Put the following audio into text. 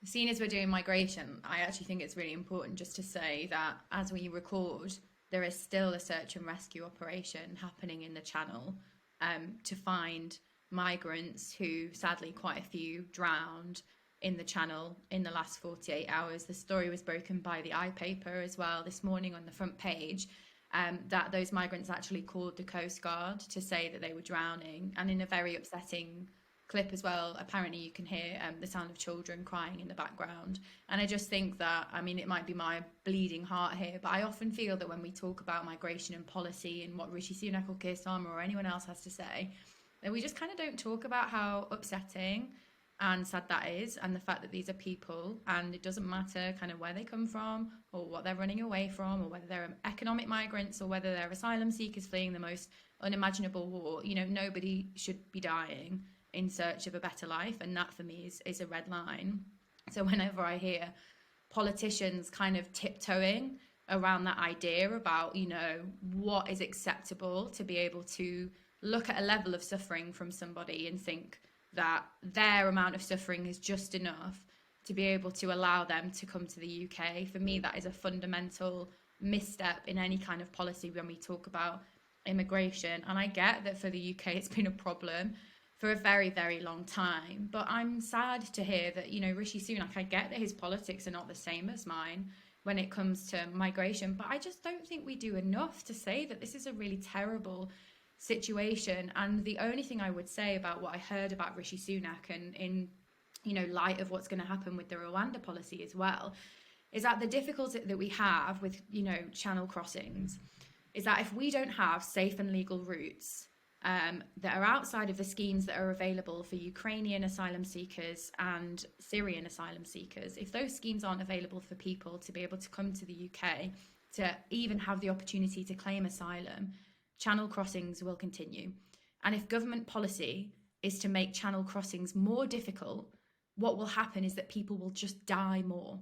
Seeing as we're doing migration, I actually think it's really important just to say that as we record, there is still a search and rescue operation happening in the Channel to find migrants who, sadly, quite a few drowned in the Channel in the last 48 hours. The story was broken by the iPaper as well this morning on the front page. That those migrants actually called the Coast Guard to say that they were drowning, and in a very upsetting clip as well, apparently you can hear the sound of children crying in the background. And I just think that, I mean, it might be my bleeding heart here, but I often feel that when we talk about migration and policy and what Rishi Sunak or Keir Starmer or anyone else has to say, that we just kind of don't talk about how upsetting and sad that is, and the fact that these are people and it doesn't matter kind of where they come from or what they're running away from, or whether they're economic migrants or whether they're asylum seekers fleeing the most unimaginable war. You know, nobody should be dying in search of a better life, and that for me is a red line. So whenever I hear politicians kind of tiptoeing around that idea about, you know, what is acceptable, to be able to look at a level of suffering from somebody and think that their amount of suffering is just enough to be able to allow them to come to the UK, for me that is a fundamental misstep in any kind of policy when we talk about immigration. And I get that for the UK it's been a problem for a very, very long time. But I'm sad to hear that, you know, Rishi Sunak, I get that his politics are not the same as mine when it comes to migration, but I just don't think we do enough to say that this is a really terrible situation. And the only thing I would say about what I heard about Rishi Sunak, and in, you know, light of what's going to happen with the Rwanda policy as well, is that the difficulty that we have with, you know, channel crossings is that if we don't have safe and legal routes that are outside of the schemes that are available for Ukrainian asylum seekers and Syrian asylum seekers, if those schemes aren't available for people to be able to come to the UK to even have the opportunity to claim asylum, channel crossings will continue. And if government policy is to make channel crossings more difficult, what will happen is that people will just die more.